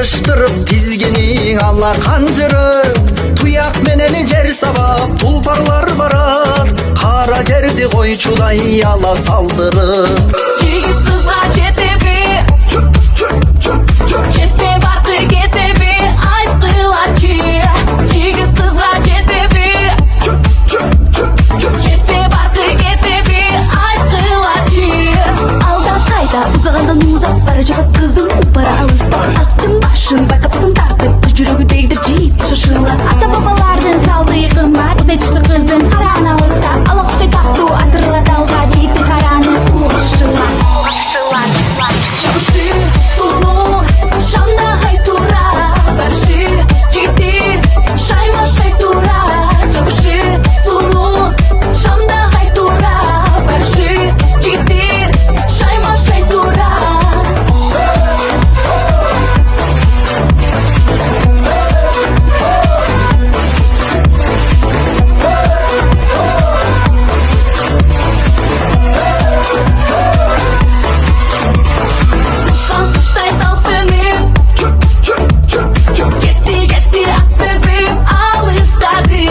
Кыргыштырып тизгени ала канжыры, туяк менен жер сабап тулпарлар барат, кара жерди койчудай ала салдырып. Жигит кызга жетеби, жетпей барды кетеби, айткылачы. Жигит кызга жетеби, жетпей барды кетеби, айткылачы. Алда кайда узагандан узап бара жатат кыздын упара алыстан, аттын башын байкапсын тартып, кыз жүрөгү дейди жийип шашылат. Ата бабалардын салды кымбат, узай түштү кыздын караны алыстап, ала куштай тактуу атырлат алга жигиттин караны сулгашылат. Чабышы сулуу шамда кайтура, баршы жигиттер шаймашай тура. Чабышы сулуу шамда кайтура, баршы жигиттер шаймашай тура. Кандай талпынып кетти ат сезип алыстады.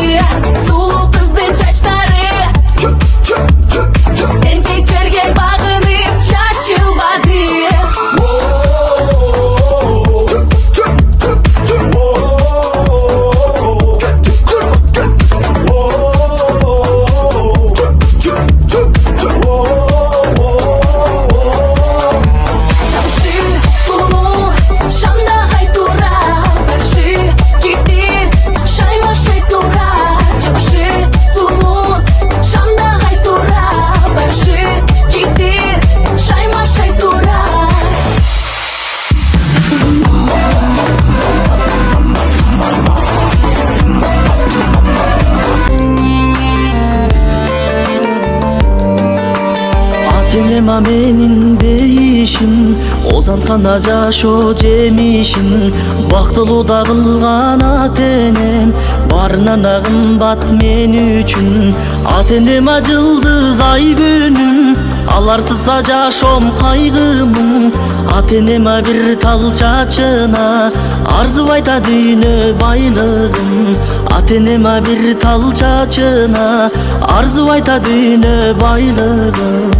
Сулуу кыздын чачтары тентектерге багынып чачылбады. Чабышы сулуу шамда кайтура, баршы жигиттер шаймашай тура. Чабышы сулуу шамда кайтура, баршы жигиттер шаймашай тура. Атенема менин дейишим, озантканда жашоо жемишим. Бактылуу да кылган ата-энем, баарынан да кымбат мен үчүн. Ата-энема жылдыз ай күнүм, аларсыза жашоом кайгымын. Ата-энема бир тал чачына арзу айтат дүйнө байлыгын. Ата-энема бир тал чачына арзу айтат дүйнө байлыгын.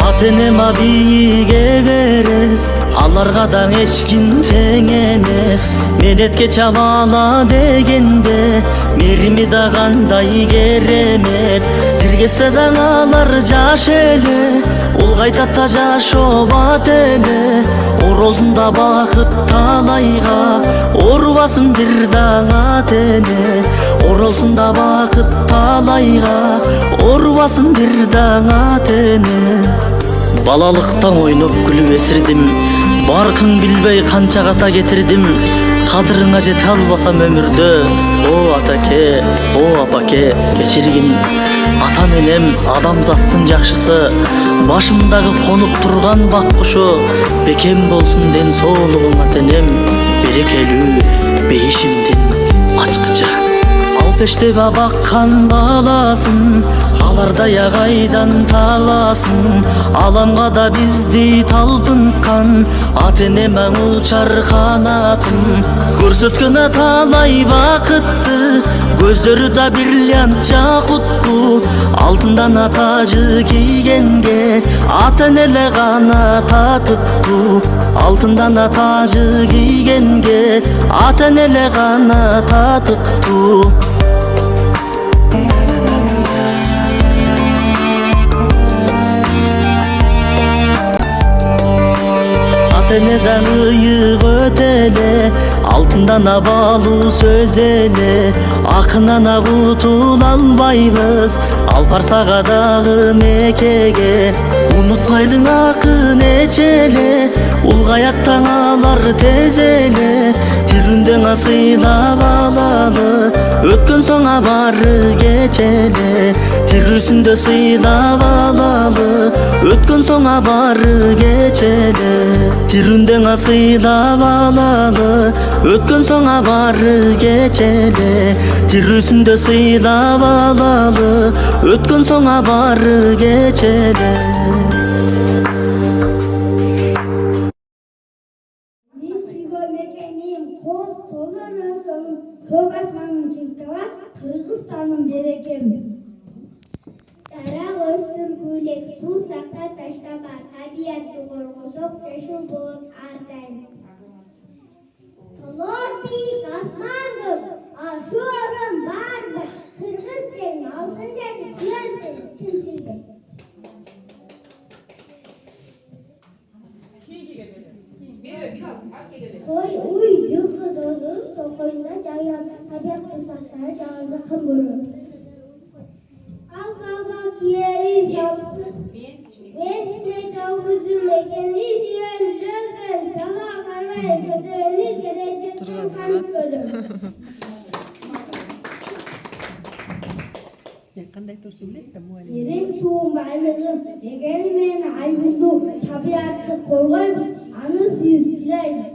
Ата-энема бийиге берес, аларга да эч ким тең эмес. Медетке чабала дегенде, мерими да кандай керемет. Тиргесте да алар жаш эле, улгайтат да жашоо ата-эне. Орозунда бакыт талайга, орубасын бир даң ата-эне. Орозунда бакыт талайга, орубасын бир даң ата-эне. Балалыктан ойноп күлүп эсирдим, баркын билбей канча ката кетирдим. Кадырыңа жете албасам өмүрдө, о атаке, о апаке, кечиргин. Атам энем адамзаттын жакшысы, башымдагы конуп турган бак кушу. Бекем болсун ден соолугуң ата-энем, берекелүү бейишимдин ачкычы. Алпештеп баккан баласын, алардай агайдан таласын. Аламга да бизди талпынткан, ата-энеме учар канатын. Көрсөткөн талай бакытты, көздөрү да бриллиант жакуттуу. Алтындан тажы кийгенге, ата-энеле гана татыктуу. Алтындан тажы кийгенге, ата-энеле гана татыктуу. Ата-энеден ыйык өтеле, алтындан абалуу сөз эле. Акынан агутула албайбыз, алпарсага дагы мекеге. Унутпайлың акын эч эле, улгаят таңалар тез эле. Тирүндөн сыйлап алалы, өткөн соң бары кечеле. Тирүүсүндө сыйлап алалы, өткөн соң бары кечеле. тирүндөн сыйлап алалы өткөн соң бары кечеле тирүүсүндө сыйлап алалы өткөн соң бары кечеле Мен сүйгөн мекеним коз тоолор өсөм, көк асманын кең талап, Кыргызстаным берекем. Дарак өстүргүлек, суу сакта таштаба, табиятты коргосок, жашыл болот ар дайым. Толор бийик асмандыр, ашу орун бардыр, кыргыз тең алтын жашы жөнсүн чынсызбек. Кой уй жылкы дозун сокоюна жайып, табиятты сактар жаңырды кымбырып. Алкалга киери жалсыз, мен içine жалгызым экени сүйөн жүргөн, тага кармай көтөрүлүп келечектен канып көрөм. Жерим суум байлыгым, экени менен айбулду, табиятты коргойбуз, аны сүйүп сыйлайбыз.